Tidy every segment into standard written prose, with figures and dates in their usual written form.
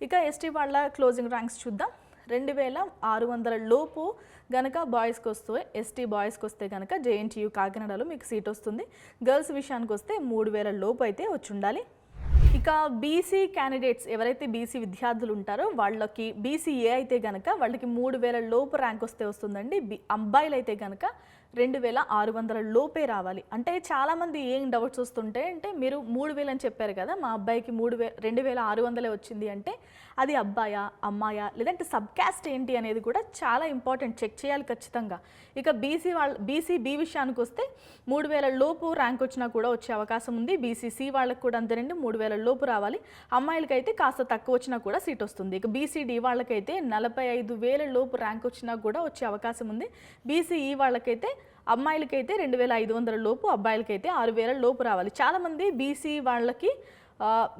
ఇక ఎస్టీ వాళ్ళ closing ranks చూద్దాం. 2600 లోపు గనక బాయ్స్కి వస్తే, ఎస్టీ బాయ్స్కి వస్తే కనుక జేఎన్టీయూ కాకినాడలో మీకు సీట్ వస్తుంది. గర్ల్స్ విషయానికి వస్తే 3000 లోపు అయితే వచ్చి ఉండాలి. ఇక బీసీ క్యాండిడేట్స్ ఎవరైతే బీసీ విద్యార్థులు ఉంటారో వాళ్ళకి బీసీఏ అయితే కనుక వాళ్ళకి 3000 లోపు ర్యాంక్ వస్తే వస్తుందండి. అబ్బాయిలు అయితే కనుక 2600 లోపే రావాలి. అంటే చాలామంది ఏం డౌట్స్ వస్తుంటాయి అంటే, మీరు 3000 అని చెప్పారు కదా, మా అబ్బాయికి 2600 వచ్చింది అంటే అది అబ్బాయా అమ్మాయా లేదంటే సబ్ క్యాస్ట్ ఏంటి అనేది కూడా చాలా ఇంపార్టెంట్, చెక్ చేయాలి ఖచ్చితంగా. ఇక బీసీ బి విషయానికి వస్తే 3000 లోపు ర్యాంక్ వచ్చినా కూడా వచ్చే అవకాశం ఉంది. బీసీసీ వాళ్ళకి కూడా అంతేనండి, 3000 లోపు రావాలి. అమ్మాయిలకైతే కాస్త తక్కువ వచ్చినా కూడా సీట్ వస్తుంది. ఇక బీసీడీ వాళ్ళకైతే 45,000 లోపు ర్యాంక్ వచ్చినా కూడా వచ్చే అవకాశం ఉంది. బీసీఈ వాళ్ళకైతే అమ్మాయిలకైతే 2500 లోపు, అబ్బాయిలకైతే 6000 లోపు రావాలి. చాలామంది బీసీ వాళ్ళకి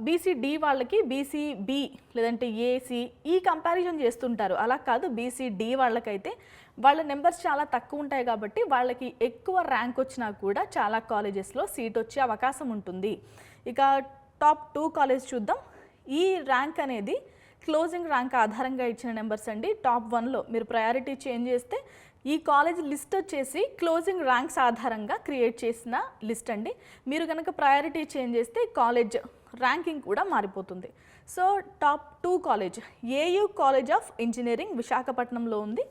బీసీడీ వాళ్ళకి బీసీబీ లేదంటే ఏసీ ఈ కంపారిజన్ చేస్తుంటారు. అలా కాదు, బీసీడీ వాళ్ళకైతే వాళ్ళ నెంబర్స్ చాలా తక్కువ ఉంటాయి కాబట్టి వాళ్ళకి ఎక్కువ ర్యాంక్ వచ్చినా కూడా చాలా కాలేజెస్లో సీట్ వచ్చే అవకాశం ఉంటుంది. ఇక టాప్ 2 కాలేజ్ చూద్దాం. ఈ ర్యాంక్ అనేది క్లోజింగ్ ర్యాంక్ ఆధారంగా ఇచ్చిన నెంబర్స్ అండి. టాప్ 1లో మీరు ప్రయారిటీ చేంజ్ చేస్తే ఈ కాలేజ్ లిస్ట్ వచ్చేసి క్లోజింగ్ ర్యాంక్స్ ఆధారంగా క్రియేట్ చేసిన లిస్ట్ అండి. మీరు కనుక ప్రయారిటీ చేంజ్ చేస్తే కాలేజ్ ర్యాంకింగ్ కూడా మారిపోతుంది. So top 2 college AU college of engineering విశాఖపట్నంలో ఉంది.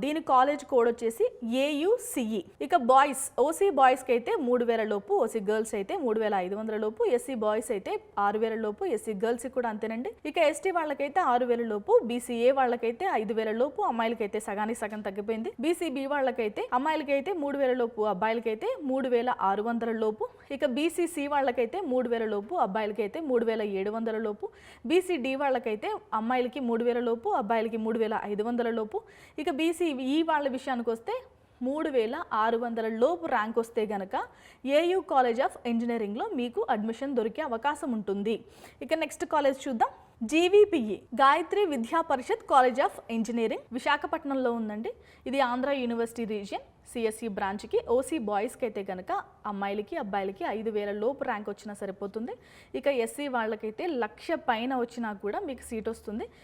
దీని కాలేజ్ కోడ్ వచ్చేసి ఏయుసిఈ. ఇక బాయ్స్, ఓసీ బాయ్స్కి అయితే 3000 లోపు, ఓసీ గర్ల్స్ అయితే 3500 లోపు, ఎస్సీ బాయ్స్ అయితే 6000 లోపు, ఎస్సీ గర్ల్స్కి కూడా అంతేనండి. ఇక ఎస్టీ వాళ్ళకైతే 6000 లోపు, బీసీఏ వాళ్ళకైతే 5000 లోపు, అమ్మాయిలకైతే సగానికి సగం తగ్గిపోయింది. బీసీబీ వాళ్ళకైతే అమ్మాయిలకైతే 3000 లోపు, అబ్బాయిలకైతే 3600 లోపు. ఇక బీసీసీ వాళ్ళకైతే 3000 లోపు, అబ్బాయిలకైతే 3700 లోపు. బీసీడీ వాళ్ళకైతే అమ్మాయిలకి 3000 లోపు, అబ్బాయిలకి 3500 లోపు. ఇక బీసీఈ వాళ్ళ విషయానికి వస్తే 3600 లోపు ర్యాంక్ వస్తే గనక ఏయూ కాలేజ్ ఆఫ్ ఇంజనీరింగ్లో మీకు అడ్మిషన్ దొరికే అవకాశం ఉంటుంది. ఇక నెక్స్ట్ కాలేజ్ చూద్దాం. జీవీపీఈ గాయత్రి విద్యా పరిషత్ కాలేజ్ ఆఫ్ ఇంజనీరింగ్ విశాఖపట్నంలో ఉందండి. ఇది ఆంధ్ర యూనివర్సిటీ రీజియన్ సిఎస్సి బ్రాంచ్కి. ఓసీ బాయ్స్కి అయితే కనుక అమ్మాయిలకి అబ్బాయిలకి 5000 లోపు ర్యాంక్ వచ్చినా సరిపోతుంది. ఇక ఎస్సీ వాళ్ళకైతే 1,00,000 పైన వచ్చినా కూడా మీకు సీట్ వస్తుంది.